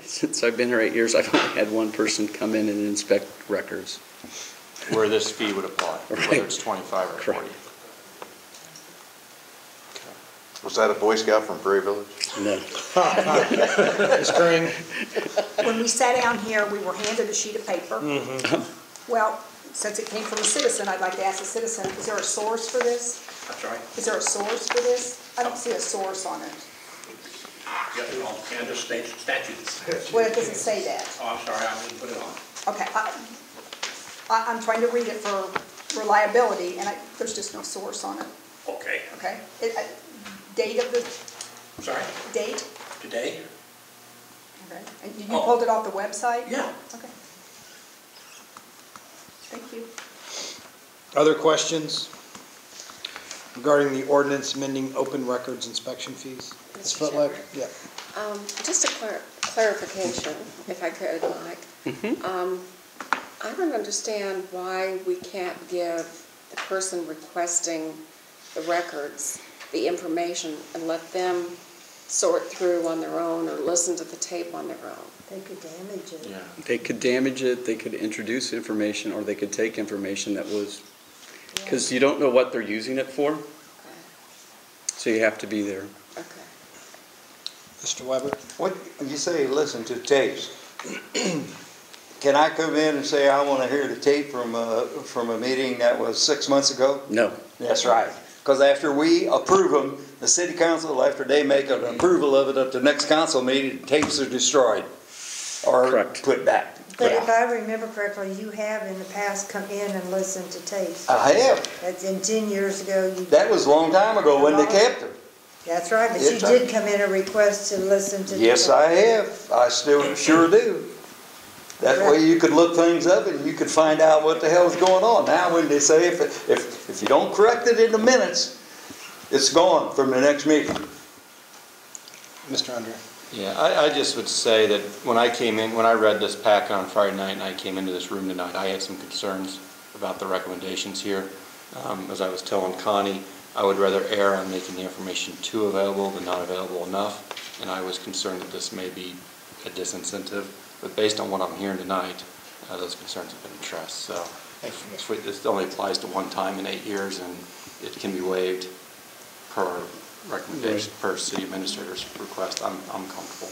Since I've been here 8 years, I've only had one person come in and inspect records. Where this fee would apply, Right. whether it's 25 or 40. Correct. Was that a Boy Scout from Prairie Village? No. Ms. Green? When we sat down here, we were handed a sheet of paper. Well, since it came from a citizen, I'd like to ask the citizen, is there a source for this? That's right. Is there a source for this? I don't see a source on it. Yeah, on Kansas state statutes. Well, it doesn't say that. Oh, I'm sorry, I didn't put it on. Okay, I'm trying to read it for reliability, and there's just no source on it, Okay. okay? Date of the, I'm sorry, date? today? Okay. And you Oh. pulled it off the website? Yeah. Okay. Thank you. Other questions regarding the ordinance amending open records inspection fees? Ms. Footlight? Yeah. Just a clarification, if I could, Mike. I don't understand why we can't give the person requesting the records the information and let them sort through on their own or listen to the tape on their own. They could damage it. Yeah. They could damage it, they could introduce information, or they could take information that was, because you don't know what they're using it for, so you have to be there. Okay. Mr. Weber? What, you say listen to tapes. Can I come in and say I want to hear the tape from a meeting that was 6 months ago? No. That's right. Because after we approve them, the city council, after they make an approval of it at the next council meeting, tapes are destroyed or Correct. put back. But if I remember correctly, you have in the past come in and listened to tapes. I have. That's in 10 years ago. That was a long time ago when they kept them. That's right, but Yes, you did come in and request to listen to. Yes, I have. I still sure do. That way you could look things up and you could find out what the hell's going on. Now when they say if you don't correct it in the minutes, it's gone from the next meeting. Mr. Andre? Yeah, I just would say that when I read this packet on Friday night and I came into this room tonight, I had some concerns about the recommendations here. As I was telling Connie, I would rather err on making the information too available than not available enough, and I was concerned that this may be a disincentive. But based on what I'm hearing tonight, those concerns have been addressed. So if this only applies to one time in 8 years and it can be waived per recommendation, per city administrator's request, I'm comfortable.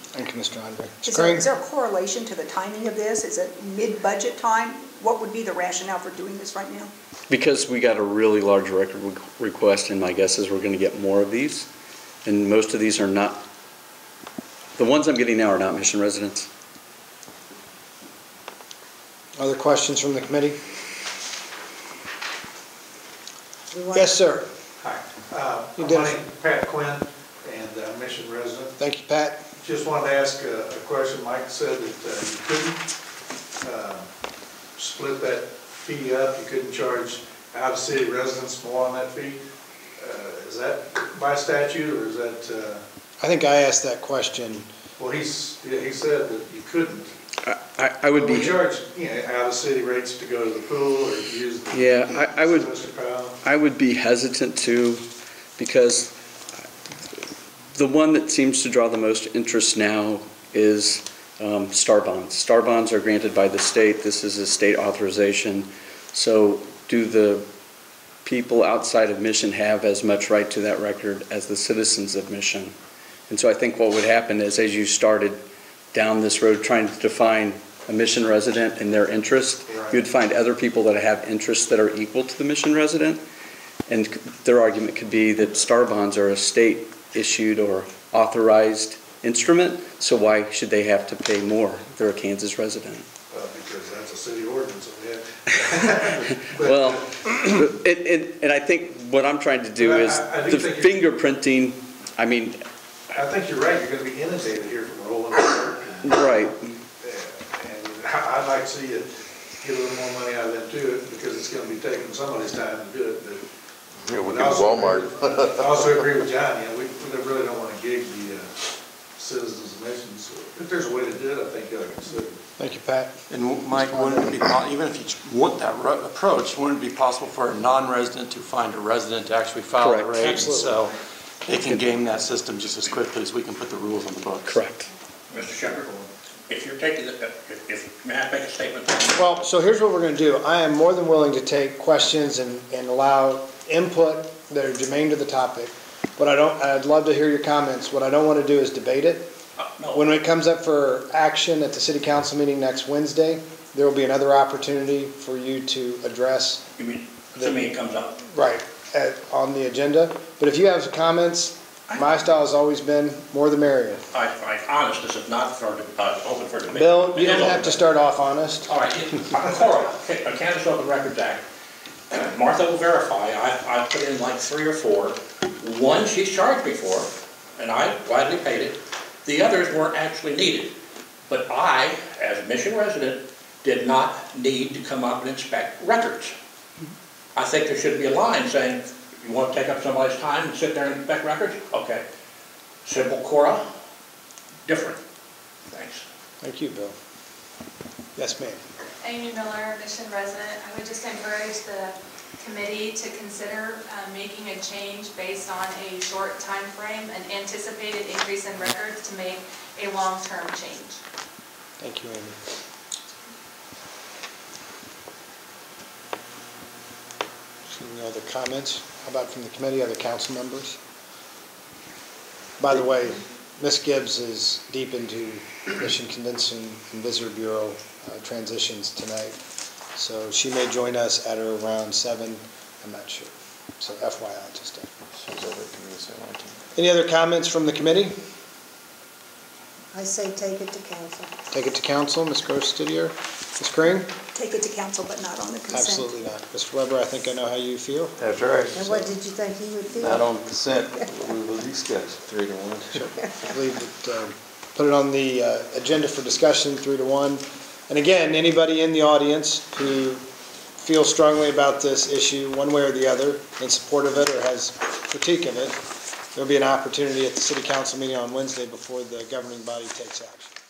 Thank you, Mr. Andre. Is there a correlation to the timing of this? Is it mid-budget time? What would be the rationale for doing this right now? Because we got a really large record request, and my guess is we're going to get more of these. And most of these are not, the ones I'm getting now are not mission residents. Other questions from the committee? Yes, sir. Hi, You my did. name is Pat Quinn, and Mission resident. Thank you, Pat. Just wanted to ask a question. Mike said that you couldn't split that fee up. You couldn't charge out-of-city residents more on that fee. Is that by statute, or is that? I think I asked that question. Well, he said that you couldn't. I would be. We charge, out-of-city rates to go to the pool or use the. Yeah, I would. Mr. Powell. I would be hesitant to, because the one that seems to draw the most interest now is star bonds. Star bonds are granted by the state. This is a state authorization. So do the people outside of Mission have as much right to that record as the citizens of Mission? And so I think what would happen is, as you started down this road trying to define a Mission resident and their interest, right, you'd find other people that have interests that are equal to the Mission resident. And their argument could be that star bonds are a state issued or authorized instrument, so why should they have to pay more? They're a Kansas resident. Because that's a city ordinance. Well, and I think what I'm trying to do is the fingerprinting, I mean. I think you're right. You're going to be inundated here from rolling over. Right. And I'd like to see you get a little more money out of them too, because it's going to be taking somebody's time to do it. But yeah, we do Walmart. I also agree with John. We really don't want to gig the citizens' missions. If there's a way to do it, I think you ought to consider it. Thank you, Pat. And Mike, wouldn't it be, even if you want that approach, wouldn't it be possible for a non-resident to find a resident to actually file the rate? Absolutely. So they can game that system just as quickly as we can put the rules on the books. Correct. Mr. Shepherd, if you're taking, may I make a statement? Well, so here's what we're going to do. I am more than willing to take questions and allow input that are germane to the topic. But I'd love to hear your comments. What I don't want to do is debate it. No. When it comes up for action at the city council meeting next Wednesday, there will be another opportunity for you to address. You mean, assuming it comes up? Right, on the agenda. But if you have comments, my style has always been more the merrier. Honest, this is not for, open for debate. Bill, you It is don't have open. to start off honest. All right, KORA, Kansas Open Records Act. Martha will verify, I put in like 3 or 4. One she's charged me for, and I gladly paid it. The others weren't actually needed. But I, as a Mission resident, did not need to come up and inspect records. I think there should be a line saying, you want to take up somebody's time and sit there and inspect records? Okay. Simple KORA, different. Thanks. Thank you, Bill. Yes, ma'am. Amy Miller, Mission resident. I would just encourage the committee to consider making a change based on a short time frame, an anticipated increase in records to make a long-term change. Thank you, Amy. Any other comments? How about from the committee, other council members? By the way, Ms. Gibbs is deep into Mission Convention and Visitor Bureau transitions tonight. So she may join us at or around 7, I'm not sure. So FYI, just Any other comments from the committee? I say take it to council. Take it to council, Ms. Gross-Stidier. Ms. Crane? Take it to council, but not on the consent. Absolutely not. Mr. Weber, I think I know how you feel. That's right. And what did you think he would feel? Not on consent, we will discuss. 3-1. Sure. I believe that, put it on the agenda for discussion, 3-1. And again, anybody in the audience who feels strongly about this issue, one way or the other, in support of it or has critique of it, there'll be an opportunity at the city council meeting on Wednesday before the governing body takes action.